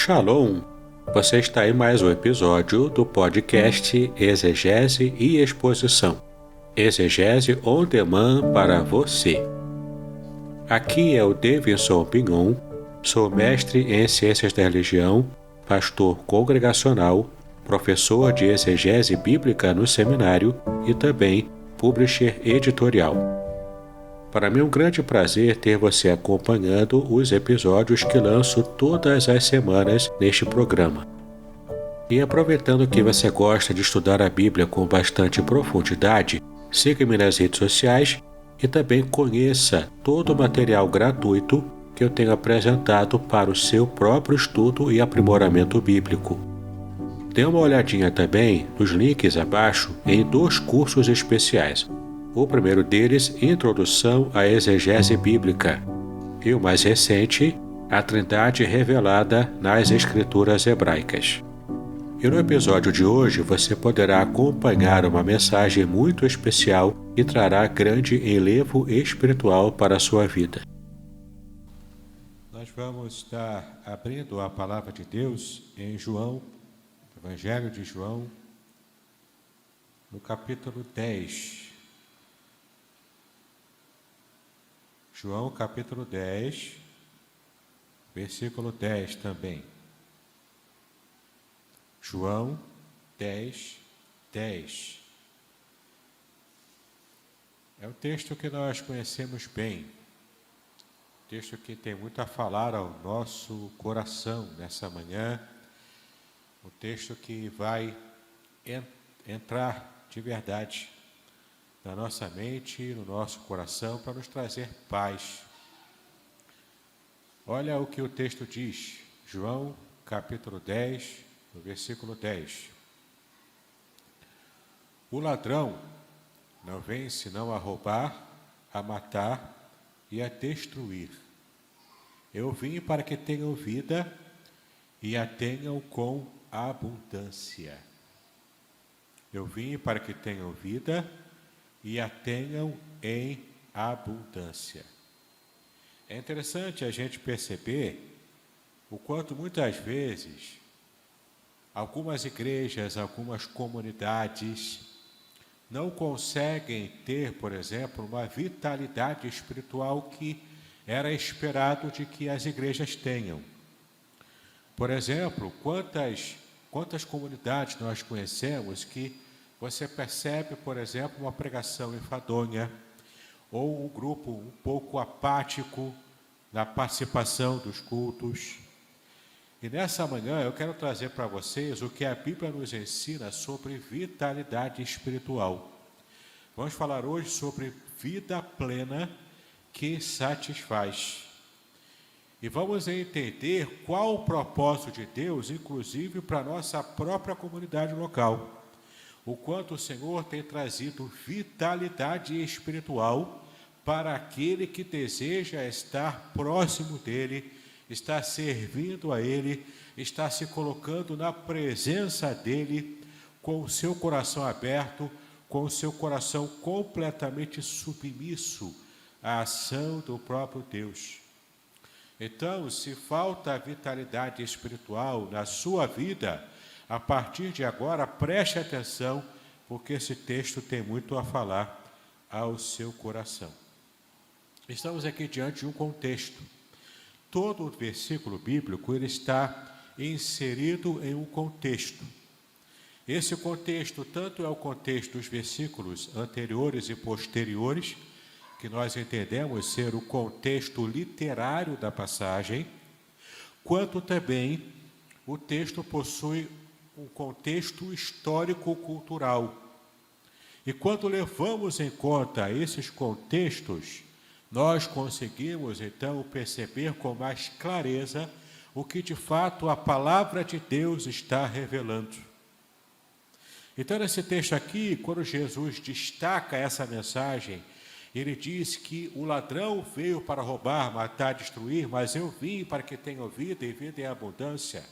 Shalom! Você está em mais um episódio do podcast Exegese e Exposição. Exegese on Demand para você. Aqui é o Davidson Pignon, sou mestre em Ciências da Religião, pastor congregacional, professor de exegese bíblica no seminário e também publisher editorial. Para mim é um grande prazer ter você acompanhando os episódios que lanço todas as semanas neste programa. E aproveitando que você gosta de estudar a Bíblia com bastante profundidade, siga-me nas redes sociais e também conheça todo o material gratuito que eu tenho apresentado para o seu próprio estudo e aprimoramento bíblico. Dê uma olhadinha também nos links abaixo em 2 cursos especiais. O primeiro deles, Introdução à Exegese Bíblica, e o mais recente, A Trindade Revelada nas Escrituras Hebraicas. E no episódio de hoje você poderá acompanhar uma mensagem muito especial que trará grande enlevo espiritual para a sua vida. Nós vamos estar abrindo a Palavra de Deus em João, Evangelho de João, no capítulo 10. João capítulo 10, versículo 10 também. João 10, 10. É um texto que nós conhecemos bem, texto que tem muito a falar ao nosso coração nessa manhã, um texto que vai entrar de verdade na nossa mente e no nosso coração para nos trazer paz. Olha o que o texto diz, João capítulo 10, no versículo 10. O ladrão não vem senão a roubar, a matar e a destruir. Eu vim para que tenham vida e a tenham com abundância. Eu vim para que tenham vida e a tenham em abundância. É interessante a gente perceber o quanto muitas vezes algumas igrejas, algumas comunidades não conseguem ter, por exemplo, uma vitalidade espiritual que era esperado de que as igrejas tenham. Por exemplo, quantas comunidades nós conhecemos que você percebe, por exemplo, uma pregação enfadonha ou um grupo um pouco apático na participação dos cultos. E nessa manhã eu quero trazer para vocês o que a Bíblia nos ensina sobre vitalidade espiritual. Vamos falar hoje sobre vida plena que satisfaz. E vamos entender qual o propósito de Deus, inclusive para a nossa própria comunidade local. O quanto o Senhor tem trazido vitalidade espiritual para aquele que deseja estar próximo dEle, estar servindo a Ele, estar se colocando na presença dEle, com o seu coração aberto, com o seu coração completamente submisso à ação do próprio Deus. Então, se falta vitalidade espiritual na sua vida, a partir de agora, preste atenção, porque esse texto tem muito a falar ao seu coração. Estamos aqui diante de um contexto. Todo o versículo bíblico ele está inserido em um contexto. Esse contexto tanto é o contexto dos versículos anteriores e posteriores, que nós entendemos ser o contexto literário da passagem, quanto também o texto possui um contexto histórico-cultural. E quando levamos em conta esses contextos, nós conseguimos então perceber com mais clareza o que de fato a palavra de Deus está revelando. Então nesse texto aqui, quando Jesus destaca essa mensagem, ele diz que o ladrão veio para roubar, matar, destruir, mas eu vim para que tenham vida e vida em abundância.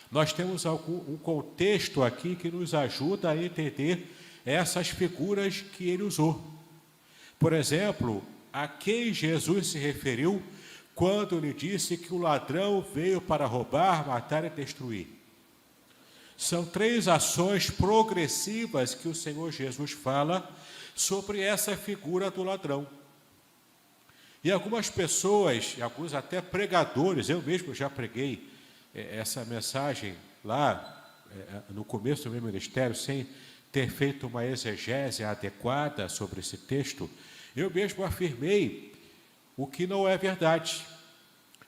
Nós temos um contexto aqui que nos ajuda a entender essas figuras que ele usou. Por exemplo, a quem Jesus se referiu quando lhe disse que o ladrão veio para roubar, matar e destruir. São 3 ações progressivas que o Senhor Jesus fala sobre essa figura do ladrão. E algumas pessoas, alguns até pregadores, eu mesmo já preguei essa mensagem lá no começo do meu ministério, sem ter feito uma exegese adequada sobre esse texto, eu mesmo afirmei o que não é verdade.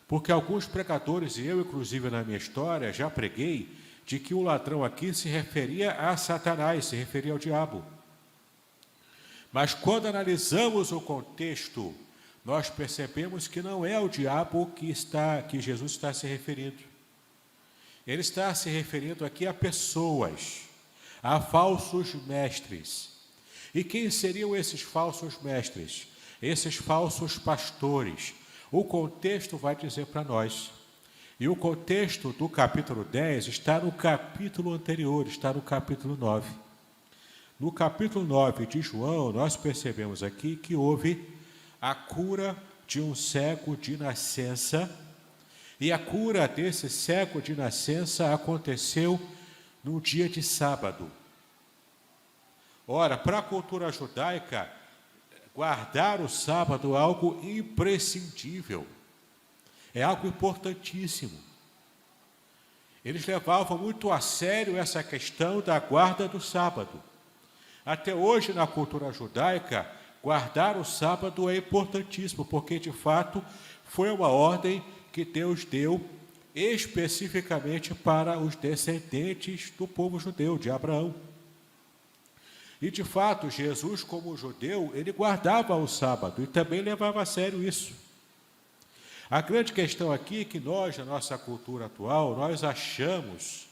Porque alguns pregadores, e eu inclusive na minha história, já preguei, de que o ladrão aqui se referia a Satanás, se referia ao diabo. Mas quando analisamos o contexto, nós percebemos que não é o diabo que Jesus está se referindo. Ele está se referindo aqui a pessoas, a falsos mestres. E quem seriam esses falsos mestres? Esses falsos pastores. O contexto vai dizer para nós. E o contexto do capítulo 10 está no capítulo anterior, está no capítulo 9. No capítulo 9 de João, nós percebemos aqui que houve a cura de um cego de nascença, e a cura desse cego de nascença aconteceu no dia de sábado. Ora, para a cultura judaica, guardar o sábado é algo imprescindível, é algo importantíssimo. Eles levavam muito a sério essa questão da guarda do sábado. Até hoje, na cultura judaica, guardar o sábado é importantíssimo, porque, de fato, foi uma ordem que Deus deu especificamente para os descendentes do povo judeu, de Abraão. E, de fato, Jesus, como judeu, ele guardava o sábado e também levava a sério isso. A grande questão aqui é que nós, na nossa cultura atual, nós achamos,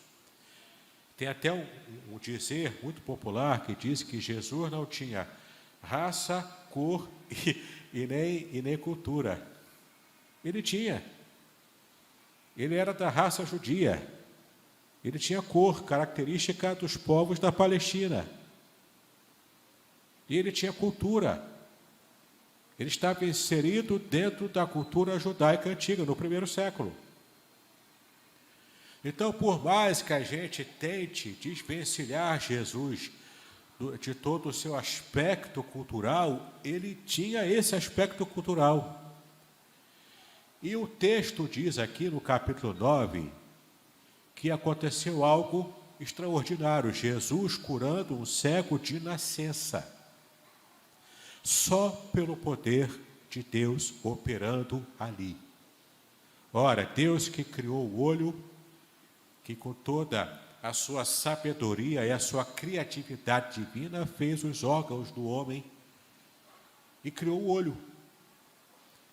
tem até um dizer muito popular que diz que Jesus não tinha raça, cor e nem cultura. Ele tinha. Ele era da raça judia. Ele tinha cor, característica dos povos da Palestina. E ele tinha cultura. Ele estava inserido dentro da cultura judaica antiga, no primeiro século. Então, por mais que a gente tente desvencilhar Jesus de todo o seu aspecto cultural, ele tinha esse aspecto cultural. E o texto diz aqui no capítulo 9 que aconteceu algo extraordinário, Jesus curando um cego de nascença. Só pelo poder de Deus operando ali. Ora, Deus que criou o olho, que com toda a sua sabedoria e a sua criatividade divina fez os órgãos do homem e criou o olho,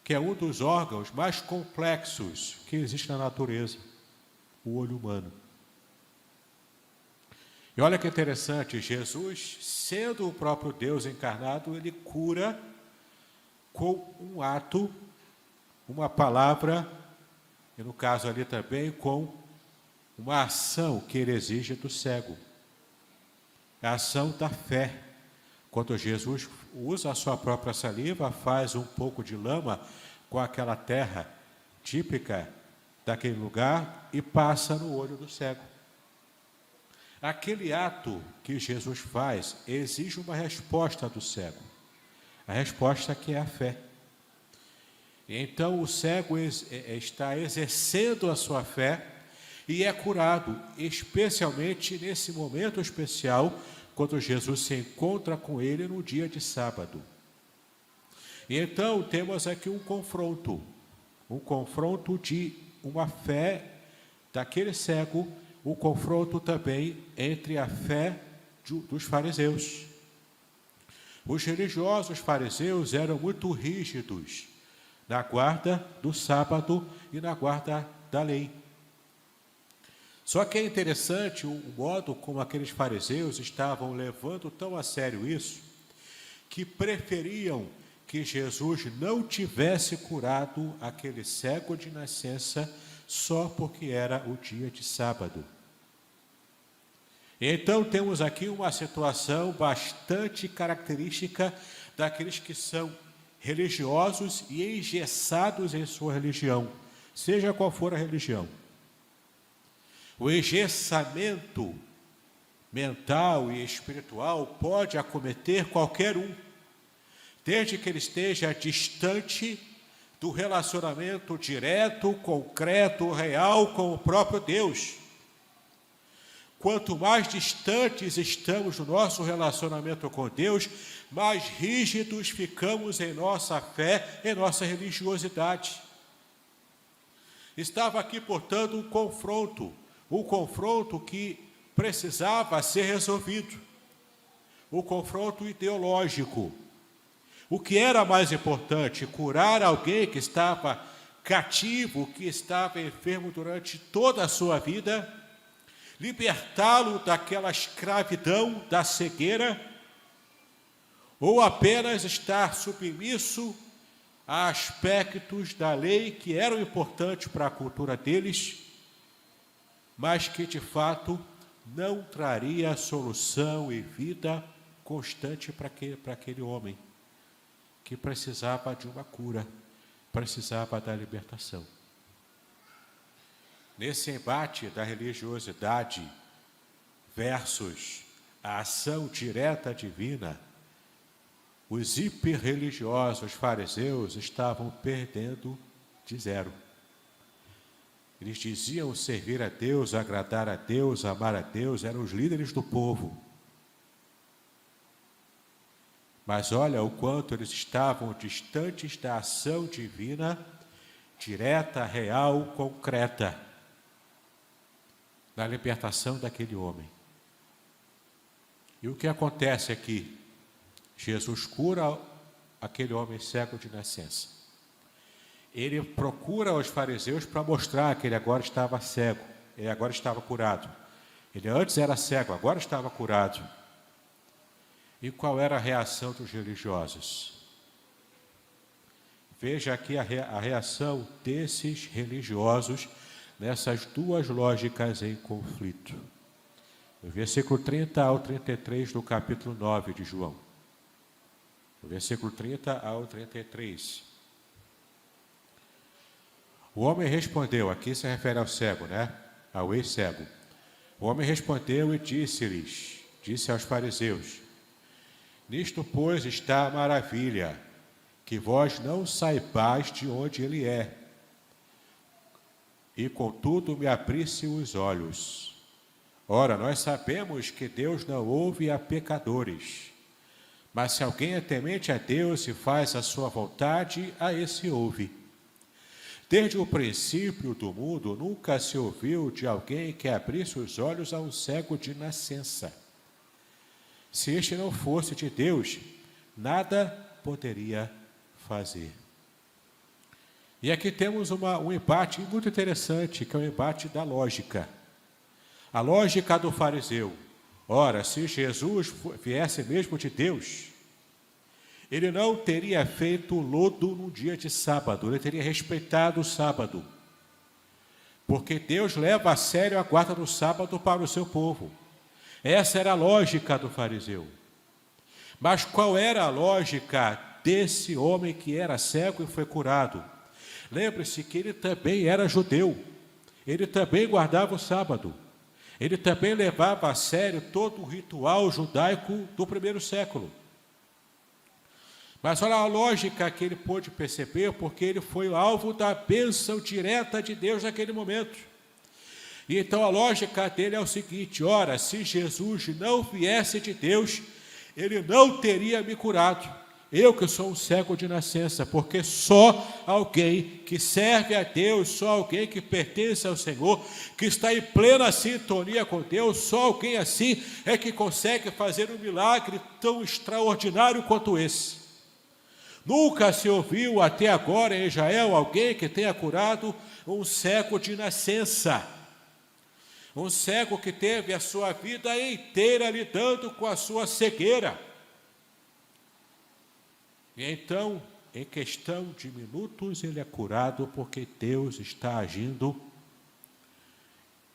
que é um dos órgãos mais complexos que existe na natureza, o olho humano. E olha que interessante, Jesus, sendo o próprio Deus encarnado, ele cura com um ato, uma palavra, e no caso ali também com uma ação que ele exige do cego. A ação da fé. Quando Jesus usa a sua própria saliva, faz um pouco de lama com aquela terra típica daquele lugar e passa no olho do cego. Aquele ato que Jesus faz exige uma resposta do cego. A resposta que é a fé. Então o cego está exercendo a sua fé e é curado, especialmente nesse momento especial, quando Jesus se encontra com ele no dia de sábado. E então temos aqui um confronto de uma fé daquele cego, o confronto também entre a fé dos fariseus. Os religiosos fariseus eram muito rígidos na guarda do sábado e na guarda da lei. Só que é interessante o modo como aqueles fariseus estavam levando tão a sério isso, que preferiam que Jesus não tivesse curado aquele cego de nascença só porque era o dia de sábado. Então temos aqui uma situação bastante característica daqueles que são religiosos e engessados em sua religião, seja qual for a religião. O engessamento mental e espiritual pode acometer qualquer um, desde que ele esteja distante do relacionamento direto, concreto, real com o próprio Deus. Quanto mais distantes estamos do nosso relacionamento com Deus, mais rígidos ficamos em nossa fé, em nossa religiosidade. Estava aqui, portanto, um confronto que precisava ser resolvido, o confronto ideológico. O que era mais importante? Curar alguém que estava cativo, que estava enfermo durante toda a sua vida, libertá-lo daquela escravidão, da cegueira, ou apenas estar submisso a aspectos da lei que eram importantes para a cultura deles, mas que de fato não traria solução e vida constante para aquele homem que precisava de uma cura, precisava da libertação. Nesse embate da religiosidade versus a ação direta divina, os hiperreligiosos fariseus estavam perdendo de 0. Eles diziam servir a Deus, agradar a Deus, amar a Deus, eram os líderes do povo. Mas olha o quanto eles estavam distantes da ação divina, direta, real, concreta, na libertação daquele homem. E o que acontece aqui? Jesus cura aquele homem cego de nascença. Ele procura os fariseus para mostrar que ele agora estava cego, ele agora estava curado. Ele antes era cego, agora estava curado. E qual era a reação dos religiosos? Veja aqui a reação desses religiosos nessas duas lógicas em conflito. No versículo 30 ao 33 do capítulo 9 de João. No versículo 30 ao 33. O homem respondeu, aqui se refere ao cego, né? Ao ex-cego. O homem respondeu e disse aos fariseus: nisto, pois, está a maravilha, que vós não saibais de onde ele é, e contudo me abrisse os olhos. Ora, nós sabemos que Deus não ouve a pecadores, mas se alguém é temente a Deus e faz a sua vontade, a esse ouve. Desde o princípio do mundo, nunca se ouviu de alguém que abrisse os olhos a um cego de nascença. Se este não fosse de Deus, nada poderia fazer. E aqui temos um embate muito interessante, que é o embate da lógica. A lógica do fariseu. Ora, se Jesus viesse mesmo de Deus, ele não teria feito lodo no dia de sábado, ele teria respeitado o sábado. Porque Deus leva a sério a guarda do sábado para o seu povo. Essa era a lógica do fariseu. Mas qual era a lógica desse homem que era cego e foi curado? Lembre-se que ele também era judeu. Ele também guardava o sábado. Ele também levava a sério todo o ritual judaico do primeiro século. Mas olha a lógica que ele pôde perceber, porque ele foi alvo da bênção direta de Deus naquele momento. E então a lógica dele é o seguinte: ora, se Jesus não viesse de Deus, ele não teria me curado. Eu que sou um cego de nascença, porque só alguém que serve a Deus, só alguém que pertence ao Senhor, que está em plena sintonia com Deus, só alguém assim é que consegue fazer um milagre tão extraordinário quanto esse. Nunca se ouviu até agora em Israel alguém que tenha curado um cego de nascença. Um cego que teve a sua vida inteira lidando com a sua cegueira. E então, em questão de minutos, ele é curado porque Deus está agindo.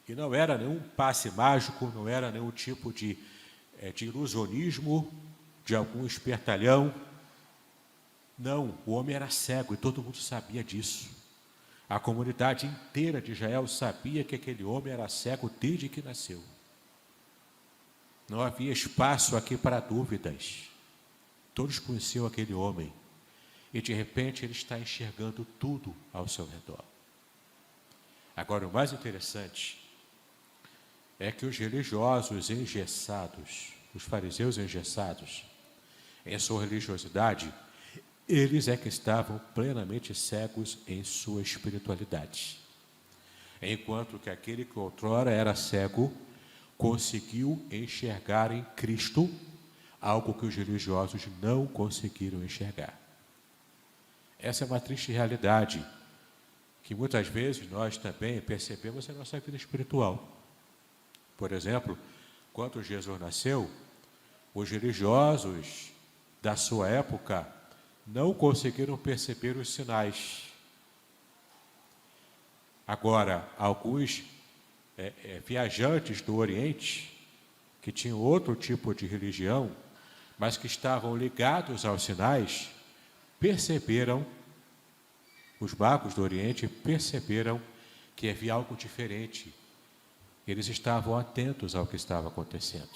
E não era nenhum passe mágico, não era nenhum tipo de ilusionismo, de algum espertalhão. Não, o homem era cego e todo mundo sabia disso. A comunidade inteira de Israel sabia que aquele homem era cego desde que nasceu. Não havia espaço aqui para dúvidas. Todos conheciam aquele homem. E de repente ele está enxergando tudo ao seu redor. Agora, o mais interessante é que os religiosos engessados, os fariseus engessados, em sua religiosidade, eles é que estavam plenamente cegos em sua espiritualidade. Enquanto que aquele que outrora era cego, conseguiu enxergar em Cristo algo que os religiosos não conseguiram enxergar. Essa é uma triste realidade, que muitas vezes nós também percebemos em nossa vida espiritual. Por exemplo, quando Jesus nasceu, os religiosos da sua época não conseguiram perceber os sinais. Agora, alguns viajantes do Oriente, que tinham outro tipo de religião, mas que estavam ligados aos sinais, perceberam, os magos do Oriente perceberam que havia algo diferente. Eles estavam atentos ao que estava acontecendo.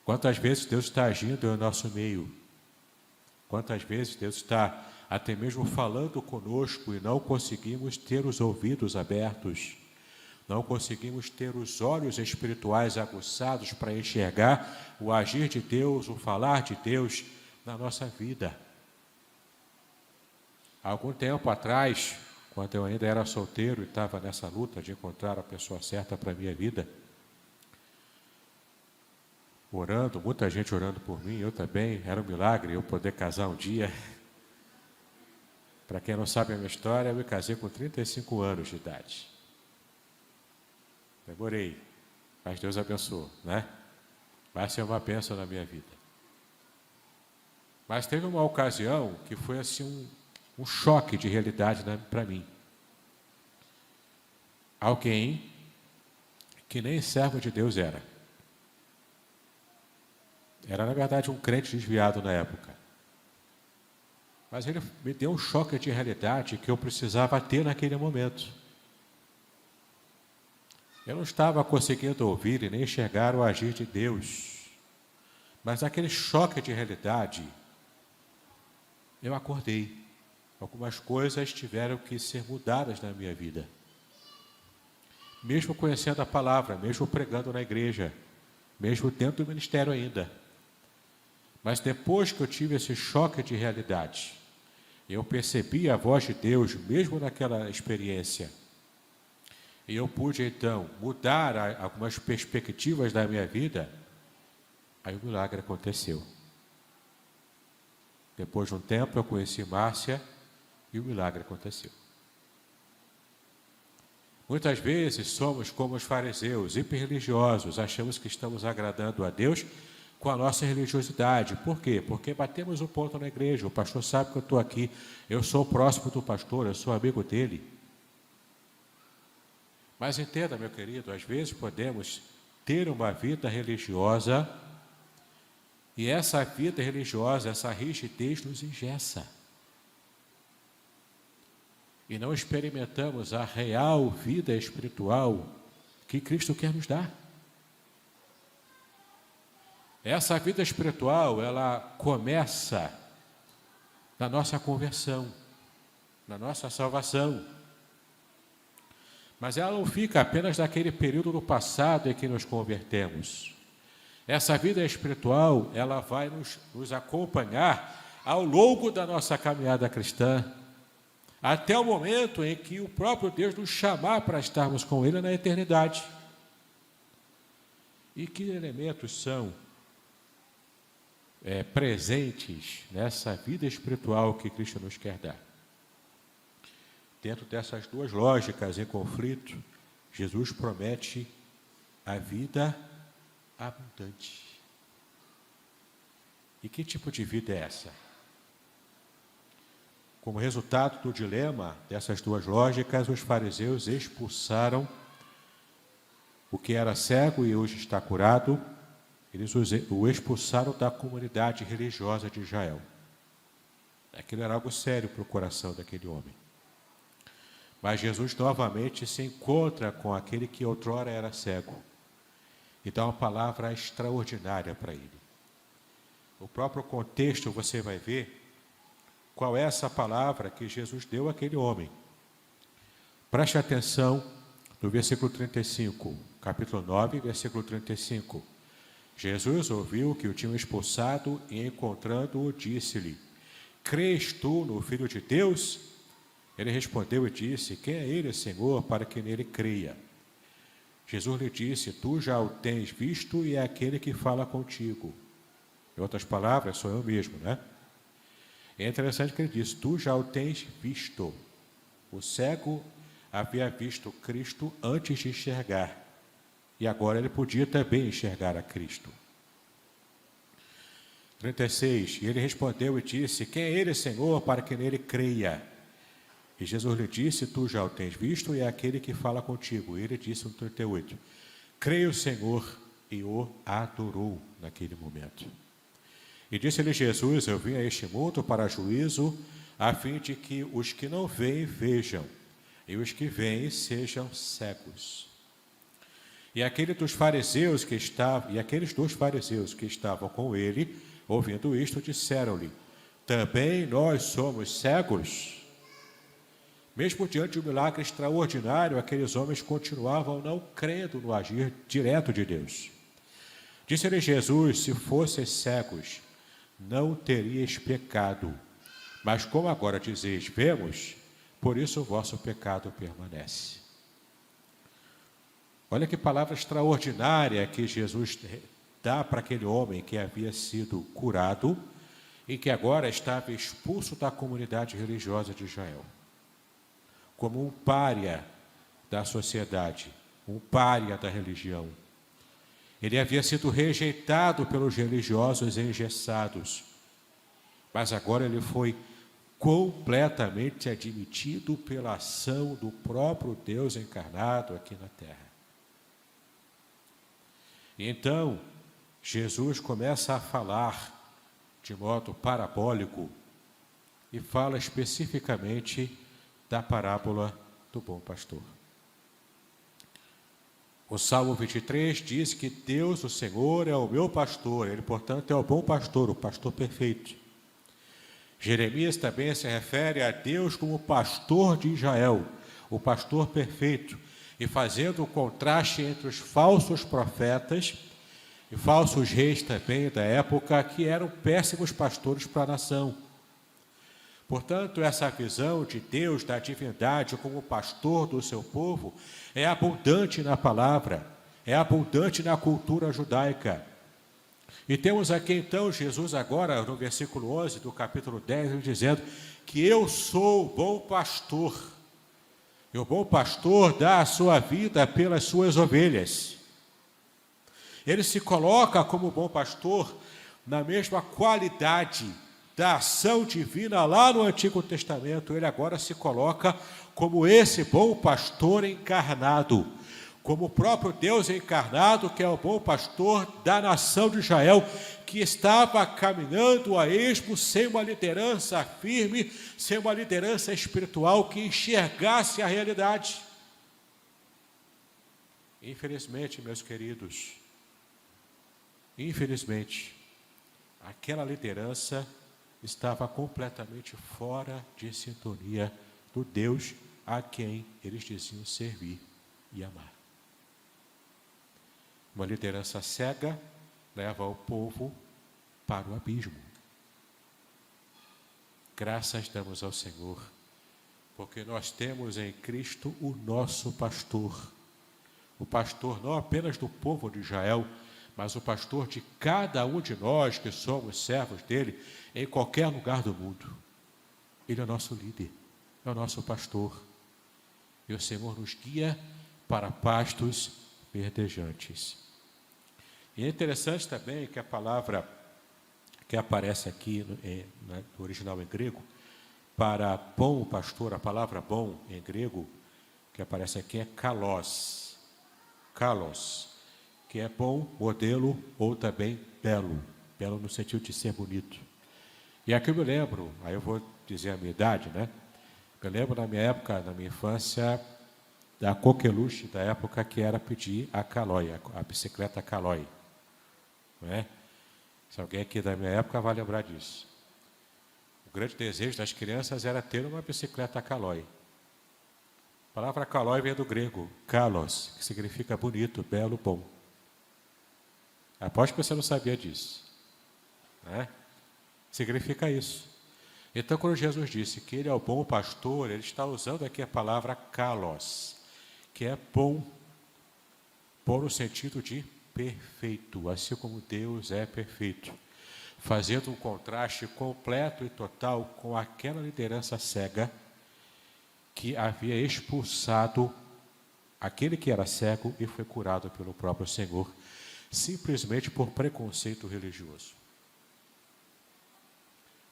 Quantas vezes Deus está agindo no nosso meio? Quantas vezes Deus está até mesmo falando conosco e não conseguimos ter os ouvidos abertos, não conseguimos ter os olhos espirituais aguçados para enxergar o agir de Deus, o falar de Deus na nossa vida. Há algum tempo atrás, quando eu ainda era solteiro e estava nessa luta de encontrar a pessoa certa para a minha vida, orando, muita gente orando por mim, eu também, era um milagre eu poder casar um dia. Para quem não sabe a minha história, eu me casei com 35 anos de idade. Demorei, mas Deus abençoou, né? Vai ser uma bênção na minha vida. Mas teve uma ocasião que foi assim um choque de realidade para mim. Alguém que nem servo de Deus era. Era, na verdade, um crente desviado na época. Mas ele me deu um choque de realidade que eu precisava ter naquele momento. Eu não estava conseguindo ouvir e nem enxergar o agir de Deus. Mas naquele choque de realidade, eu acordei. Algumas coisas tiveram que ser mudadas na minha vida. Mesmo conhecendo a palavra, mesmo pregando na igreja, mesmo dentro do ministério ainda. Mas depois que eu tive esse choque de realidade, eu percebi a voz de Deus, mesmo naquela experiência. E eu pude, então, mudar algumas perspectivas da minha vida. Aí o milagre aconteceu. Depois de um tempo, eu conheci Márcia e o milagre aconteceu. Muitas vezes somos como os fariseus, hiperreligiosos, achamos que estamos agradando a Deus com a nossa religiosidade. Por quê? Porque batemos o ponto na igreja, o pastor sabe que eu estou aqui, eu sou próximo do pastor, eu sou amigo dele. Mas entenda, meu querido, às vezes podemos ter uma vida religiosa e essa vida religiosa, essa rigidez nos engessa. E não experimentamos a real vida espiritual que Cristo quer nos dar. Essa vida espiritual, ela começa na nossa conversão, na nossa salvação. Mas ela não fica apenas naquele período do passado em que nos convertemos. Essa vida espiritual, ela vai nos acompanhar ao longo da nossa caminhada cristã, até o momento em que o próprio Deus nos chamar para estarmos com Ele na eternidade. E que elementos são presentes nessa vida espiritual que Cristo nos quer dar? Dentro dessas duas lógicas em conflito, Jesus promete a vida abundante. E que tipo de vida é essa? Como resultado do dilema dessas duas lógicas, os fariseus expulsaram o que era cego e hoje está curado, eles o expulsaram da comunidade religiosa de Israel. Aquilo era algo sério para o coração daquele homem. Mas Jesus novamente se encontra com aquele que outrora era cego e dá uma palavra extraordinária para ele. O próprio contexto você vai ver qual é essa palavra que Jesus deu àquele homem. Preste atenção no versículo 35, capítulo 9, versículo 35. Jesus ouviu que o tinham expulsado e, encontrando-o, disse-lhe: crês tu no Filho de Deus? Ele respondeu e disse: quem é ele, Senhor, para que nele creia? Jesus lhe disse: tu já o tens visto e é aquele que fala contigo. Em outras palavras, sou eu mesmo, né? É interessante que ele disse: tu já o tens visto. O cego havia visto Cristo antes de enxergar. E agora ele podia também enxergar a Cristo. 36. E ele respondeu e disse: quem é ele, Senhor, para que nele creia? E Jesus lhe disse: tu já o tens visto e é aquele que fala contigo. E ele disse no 38: creio, Senhor, e o adorou naquele momento. E disse-lhe Jesus: eu vim a este mundo para juízo, a fim de que os que não veem vejam, e os que veem sejam cegos. E aqueles dos fariseus que estavam com ele, ouvindo isto, disseram-lhe: também nós somos cegos? Mesmo diante de um milagre extraordinário, aqueles homens continuavam não crendo no agir direto de Deus. Disse-lhe Jesus: se fosseis cegos, não teríeis pecado. Mas como agora dizeis: vemos, por isso o vosso pecado permanece. Olha que palavra extraordinária que Jesus dá para aquele homem que havia sido curado e que agora estava expulso da comunidade religiosa de Israel. Como um pária da sociedade, um pária da religião. Ele havia sido rejeitado pelos religiosos engessados, mas agora ele foi completamente admitido pela ação do próprio Deus encarnado aqui na terra. E então, Jesus começa a falar de modo parabólico e fala especificamente da parábola do bom pastor. O Salmo 23 diz que Deus, o Senhor, é o meu pastor. Ele, portanto, é o bom pastor, o pastor perfeito. Jeremias também se refere a Deus como pastor de Israel, o pastor perfeito, e fazendo o contraste entre os falsos profetas e falsos reis também da época, que eram péssimos pastores para a nação. Portanto, essa visão de Deus, da divindade como pastor do seu povo, é abundante na palavra, é abundante na cultura judaica. E temos aqui então Jesus agora, no versículo 11 do capítulo 10, dizendo que eu sou o bom pastor. E o bom pastor dá a sua vida pelas suas ovelhas. Ele se coloca como bom pastor na mesma qualidade da ação divina lá no Antigo Testamento. Ele agora se coloca como esse bom pastor encarnado, como o próprio Deus encarnado, que é o bom pastor da nação de Israel, que estava caminhando a esmo sem uma liderança firme, sem uma liderança espiritual que enxergasse a realidade. Infelizmente, meus queridos, aquela liderança estava completamente fora de sintonia do Deus a quem eles diziam servir e amar. Uma liderança cega leva o povo para o abismo. Graças damos ao Senhor, porque nós temos em Cristo o nosso pastor. O pastor não apenas do povo de Israel, mas o pastor de cada um de nós que somos servos dele em qualquer lugar do mundo. Ele é o nosso líder, é o nosso pastor. E o Senhor nos guia para pastos verdejantes. E é interessante também que a palavra que aparece aqui no original em grego, para bom pastor, a palavra bom em grego, que aparece aqui é kalos. Kalos, que é bom, modelo ou também belo. Belo no sentido de ser bonito. E aqui eu me lembro, aí eu vou dizer a minha idade, né? Eu lembro na minha época, na minha infância, da coqueluche da época que era pedir a Caloi, a bicicleta Caloi. Não é? Se alguém aqui da minha época vai lembrar disso. O grande desejo das crianças era ter uma bicicleta Caloi. A palavra Caloi vem do grego, kalos, que significa bonito, belo, bom. Aposto que você não sabia disso. Né? Significa isso. Então, quando Jesus disse que ele é o bom pastor, ele está usando aqui a palavra kalos, que é bom, no sentido de perfeito, assim como Deus é perfeito, fazendo um contraste completo e total com aquela liderança cega que havia expulsado aquele que era cego e foi curado pelo próprio Senhor, simplesmente por preconceito religioso,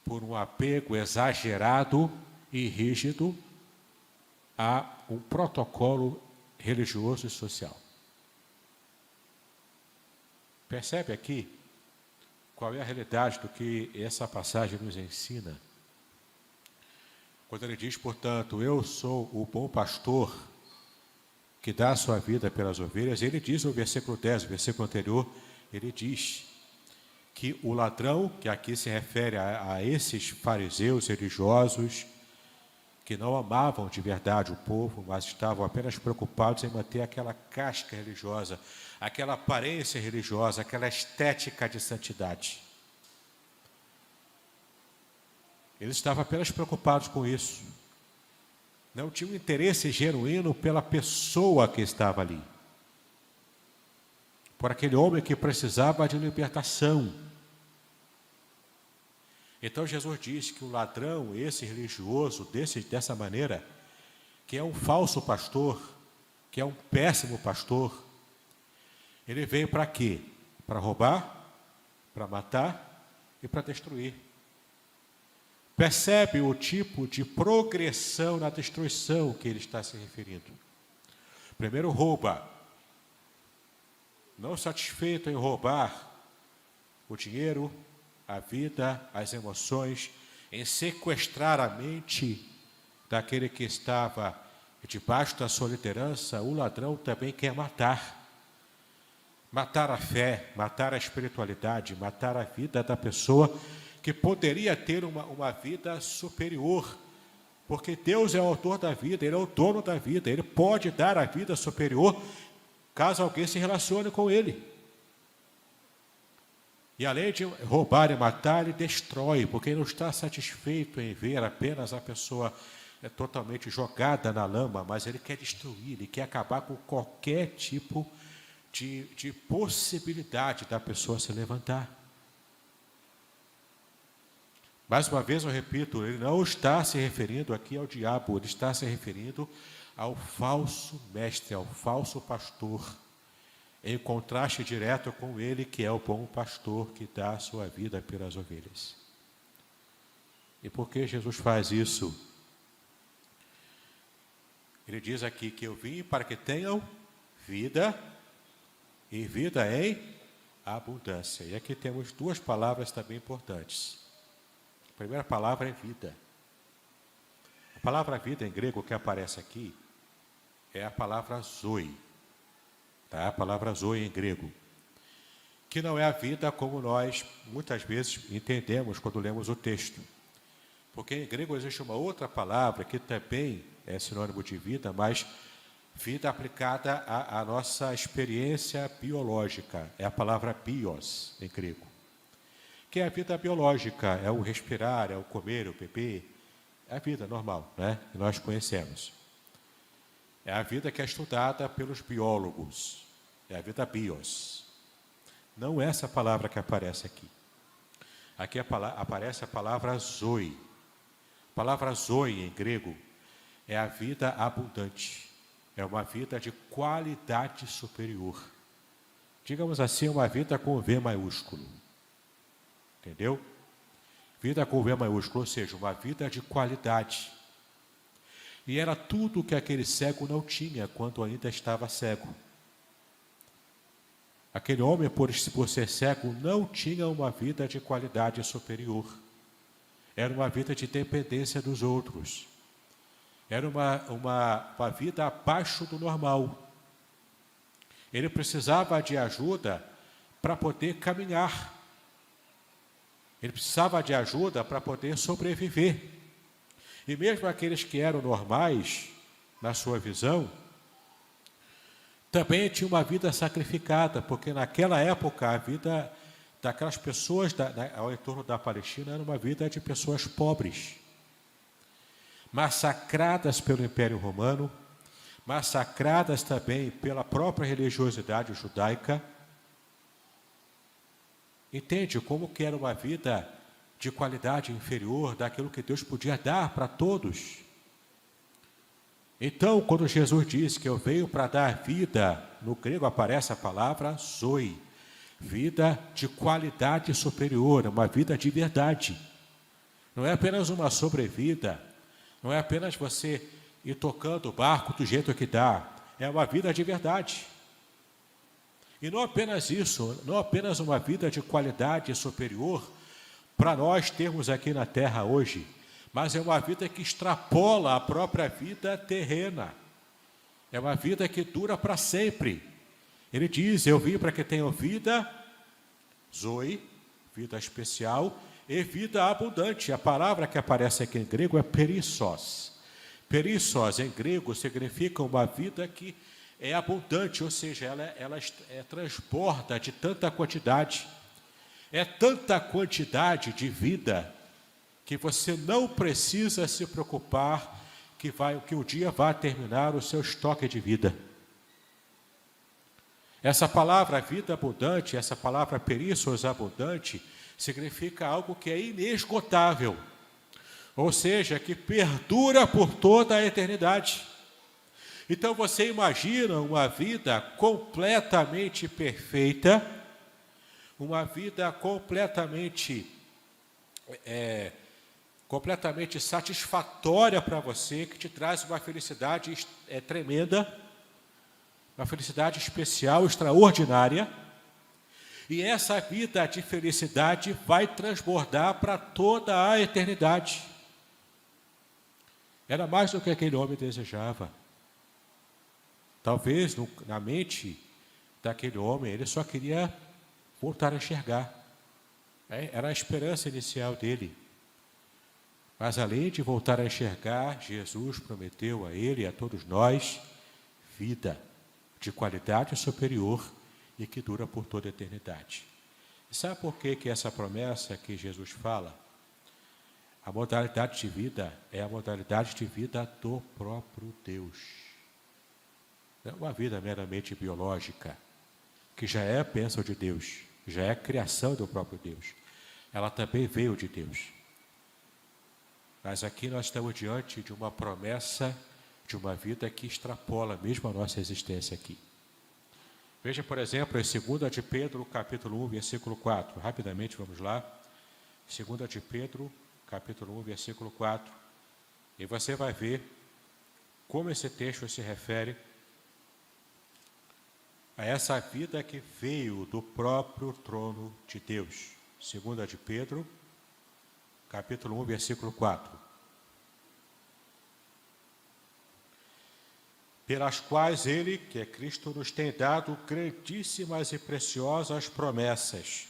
por um apego exagerado e rígido a um protocolo religioso e social. Percebe aqui qual é a realidade do que essa passagem nos ensina? Quando ele diz, portanto, eu sou o bom pastor que dá a sua vida pelas ovelhas, ele diz no versículo 10, o versículo anterior, ele diz que o ladrão, que aqui se refere a esses fariseus religiosos, que não amavam de verdade o povo, mas estavam apenas preocupados em manter aquela casca religiosa, aquela aparência religiosa, aquela estética de santidade. Eles estavam apenas preocupados com isso. Não tinham interesse genuíno pela pessoa que estava ali, por aquele homem que precisava de libertação. Então Jesus diz que o ladrão, esse religioso, dessa maneira, que é um falso pastor, que é um péssimo pastor, ele veio para quê? Para roubar, para matar e para destruir. Percebe o tipo de progressão na destruição que ele está se referindo. Primeiro rouba, não satisfeito em roubar o dinheiro, a vida, as emoções, em sequestrar a mente daquele que estava debaixo da sua liderança, o ladrão também quer matar. Matar a fé, matar a espiritualidade, matar a vida da pessoa que poderia ter uma vida superior, porque Deus é o autor da vida, Ele é o dono da vida, Ele pode dar a vida superior caso alguém se relacione com Ele. E além de roubar e matar, ele destrói, porque ele não está satisfeito em ver apenas a pessoa totalmente jogada na lama, mas ele quer destruir, ele quer acabar com qualquer tipo de possibilidade da pessoa se levantar. Mais uma vez eu repito, ele não está se referindo aqui ao diabo, ele está se referindo ao falso mestre, ao falso pastor, em contraste direto com ele, que é o bom pastor que dá a sua vida pelas ovelhas. E por que Jesus faz isso? Ele diz aqui que eu vim para que tenham vida, e vida em abundância. E aqui temos duas palavras também importantes. A primeira palavra é vida. A palavra vida em grego que aparece aqui é a palavra zoe. Tá? A palavra zoe em grego, que não é a vida como nós muitas vezes entendemos quando lemos o texto, porque em grego existe uma outra palavra que também é sinônimo de vida, mas vida aplicada à nossa experiência biológica, é a palavra bios em grego, que é a vida biológica, é o respirar, é o comer, o beber, é a vida normal, né, que nós conhecemos. É a vida que é estudada pelos biólogos. É a vida bios. Não é essa palavra que aparece aqui. Aqui aparece a palavra zoe. A palavra zoe em grego é a vida abundante. É uma vida de qualidade superior. Digamos assim, uma vida com V maiúsculo. Entendeu? Vida com V maiúsculo, ou seja, uma vida de qualidade. E era tudo que aquele cego não tinha quando ainda estava cego. Aquele homem, por ser cego, não tinha uma vida de qualidade superior. era uma vida de dependência dos outros. Era uma vida abaixo do normal. Ele precisava de ajuda para poder caminhar. Ele precisava de ajuda para poder sobreviver. E mesmo aqueles que eram normais, na sua visão, também tinham uma vida sacrificada, porque naquela época a vida daquelas pessoas ao entorno da Palestina era uma vida de pessoas pobres, massacradas pelo Império Romano, massacradas também pela própria religiosidade judaica. Entende como que era uma vida de qualidade inferior daquilo que Deus podia dar para todos? Então, quando Jesus disse que eu venho para dar vida, no grego aparece a palavra zoe, vida de qualidade superior, uma vida de verdade. Não é apenas uma sobrevida, não é apenas você ir tocando o barco do jeito que dá, é uma vida de verdade. E não apenas isso, não apenas uma vida de qualidade superior para nós termos aqui na terra hoje, mas é uma vida que extrapola a própria vida terrena. É uma vida que dura para sempre. Ele diz, eu vim para que tenham vida, zoe, vida especial, e vida abundante. A palavra que aparece aqui em grego é perissos. Perissos, em grego, significa uma vida que é abundante, ou seja, ela transborda de tanta quantidade. É tanta quantidade de vida que você não precisa se preocupar que um dia vai terminar o seu estoque de vida. Essa palavra vida abundante, essa palavra perissos abundante, significa algo que é inesgotável, ou seja, que perdura por toda a eternidade. Então você imagina uma vida completamente perfeita, uma vida completamente satisfatória para você, que te traz uma felicidade tremenda, uma felicidade especial, extraordinária. E essa vida de felicidade vai transbordar para toda a eternidade. Era mais do que aquele homem desejava. Talvez na mente daquele homem, ele só queria voltar a enxergar. Era a esperança inicial dele. Mas além de voltar a enxergar, Jesus prometeu a ele e a todos nós vida de qualidade superior e que dura por toda a eternidade. E sabe por que essa promessa que Jesus fala? A modalidade de vida é a modalidade de vida do próprio Deus. Não é uma vida meramente biológica, que já é a bênção de Deus, já é a criação do próprio Deus. Ela também veio de Deus. Mas aqui nós estamos diante de uma promessa de uma vida que extrapola mesmo a nossa existência aqui. Veja, por exemplo, em 2 de Pedro, capítulo 1, versículo 4. Rapidamente, vamos lá. 2 de Pedro, capítulo 1, versículo 4. E você vai ver como esse texto se refere a essa vida que veio do próprio trono de Deus. 2 de Pedro, capítulo 1, versículo 4. Pelas quais ele, que é Cristo, nos tem dado grandíssimas e preciosas promessas,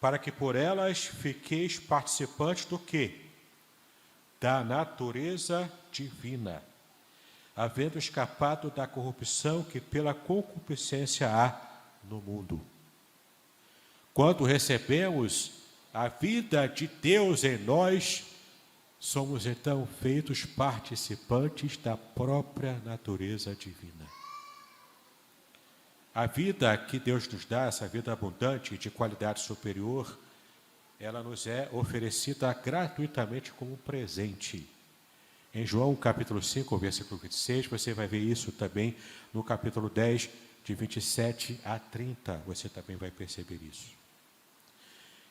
para que por elas fiqueis participantes do quê? Da natureza divina, havendo escapado da corrupção que pela concupiscência há no mundo. Quando recebemos a vida de Deus em nós, somos então feitos participantes da própria natureza divina. A vida que Deus nos dá, essa vida abundante de qualidade superior, ela nos é oferecida gratuitamente como um presente. Em João capítulo 5, versículo 26, você vai ver isso também no capítulo 10, de 27 a 30, você também vai perceber isso.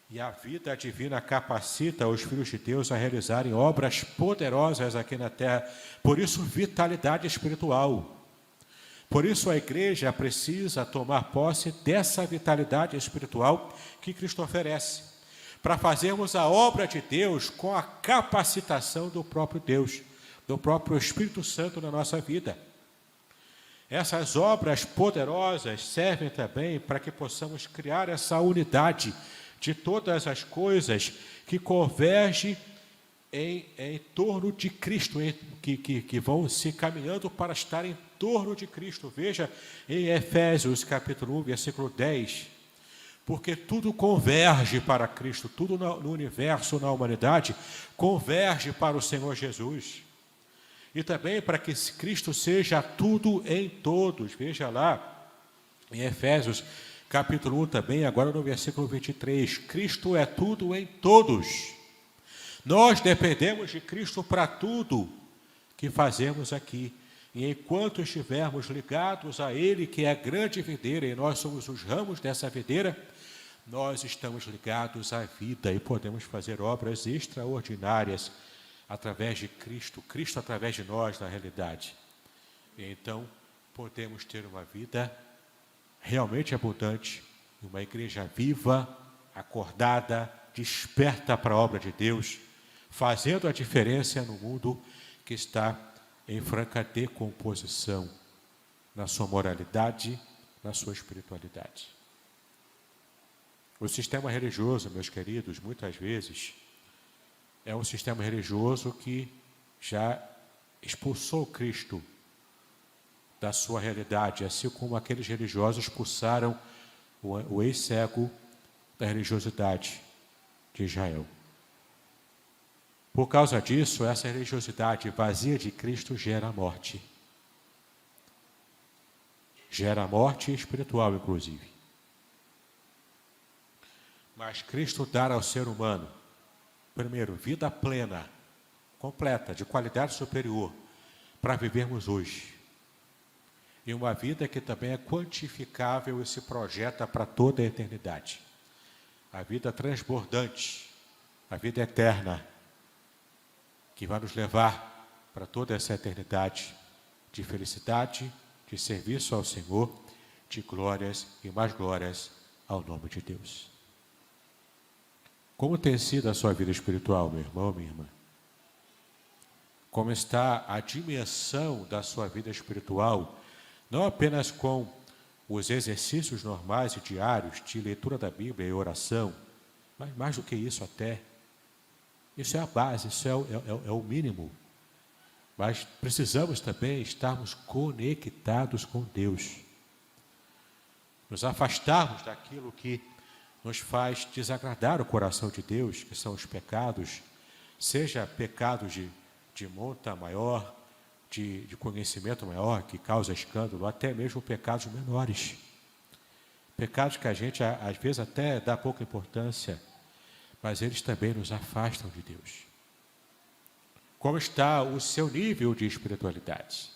E a vida divina capacita os filhos de Deus a realizarem obras poderosas aqui na terra. Por isso, vitalidade espiritual. Por isso, a igreja precisa tomar posse dessa vitalidade espiritual que Cristo oferece. para fazermos a obra de Deus com a capacitação do próprio Deus, do próprio Espírito Santo na nossa vida. Essas obras poderosas servem também para que possamos criar essa unidade de todas as coisas que convergem em torno de Cristo, que vão se caminhando para estar em torno de Cristo. Veja em Efésios capítulo 1, versículo 10, porque tudo converge para Cristo, tudo no universo, na humanidade, converge para o Senhor Jesus. E também para que Cristo seja tudo em todos. Veja lá em Efésios capítulo 1 também, agora no versículo 23, Cristo é tudo em todos. Nós dependemos de Cristo para tudo que fazemos aqui. E enquanto estivermos ligados a Ele, que é a grande videira, e nós somos os ramos dessa videira, nós estamos ligados à vida e podemos fazer obras extraordinárias através de Cristo, Cristo através de nós, na realidade. E então, podemos ter uma vida realmente abundante, uma igreja viva, acordada, desperta para a obra de Deus, fazendo a diferença no mundo que está em franca decomposição na sua moralidade, na sua espiritualidade. O sistema religioso, meus queridos, muitas vezes é um sistema religioso que já expulsou Cristo da sua realidade, assim como aqueles religiosos expulsaram o ex-cego da religiosidade de Israel. Por causa disso, essa religiosidade vazia de Cristo gera morte. Gera morte espiritual, inclusive. Mas Cristo dá ao ser humano, primeiro, vida plena, completa, de qualidade superior, para vivermos hoje. E uma vida que também é quantificável e se projeta para toda a eternidade. A vida transbordante, a vida eterna, que vai nos levar para toda essa eternidade de felicidade, de serviço ao Senhor, de glórias e mais glórias ao nome de Deus. Como tem sido a sua vida espiritual, meu irmão, minha irmã? Como está a dimensão da sua vida espiritual, não apenas com os exercícios normais e diários de leitura da Bíblia e oração, mas mais do que isso até. Isso é a base, isso é o mínimo. Mas precisamos também estarmos conectados com Deus. Nos afastarmos daquilo que nos faz desagradar o coração de Deus, que são os pecados, seja pecados de monta maior, de conhecimento maior, que causa escândalo, até mesmo pecados menores. Pecados que a gente, às vezes, até dá pouca importância, mas eles também nos afastam de Deus. Como está o seu nível de espiritualidade?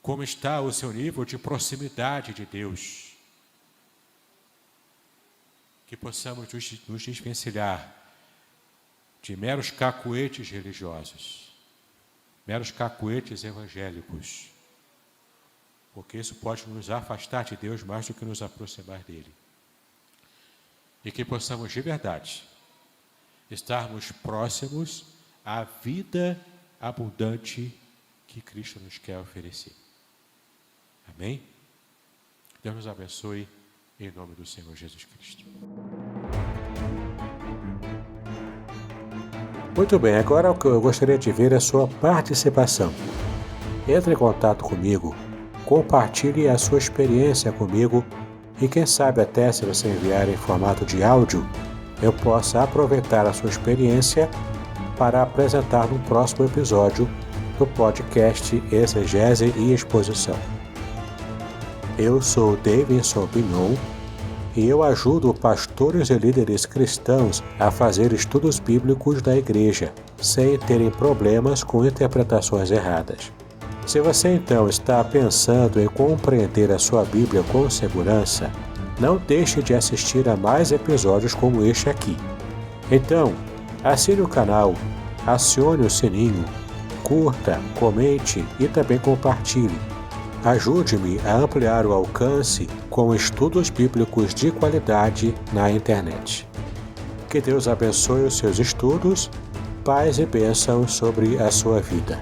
Como está o seu nível de proximidade de Deus? Que possamos nos desvencilhar de meros cacuetes religiosos, meros cacuetes evangélicos, porque isso pode nos afastar de Deus mais do que nos aproximar dele. E que possamos de verdade estarmos próximos à vida abundante que Cristo nos quer oferecer. Amém? Deus nos abençoe em nome do Senhor Jesus Cristo. Muito bem, agora o que eu gostaria de ver é a sua participação. Entre em contato comigo, compartilhe a sua experiência comigo e quem sabe até se você enviar em formato de áudio, eu possa aproveitar a sua experiência para apresentar no próximo episódio do podcast Exegese e Exposição. Eu sou Davidson Bignon e eu ajudo pastores e líderes cristãos a fazer estudos bíblicos da igreja, sem terem problemas com interpretações erradas. Se você então está pensando em compreender a sua Bíblia com segurança, não deixe de assistir a mais episódios como este aqui. Então, assine o canal, acione o sininho, curta, comente e também compartilhe. Ajude-me a ampliar o alcance com estudos bíblicos de qualidade na internet. Que Deus abençoe os seus estudos, paz e bênçãos sobre a sua vida.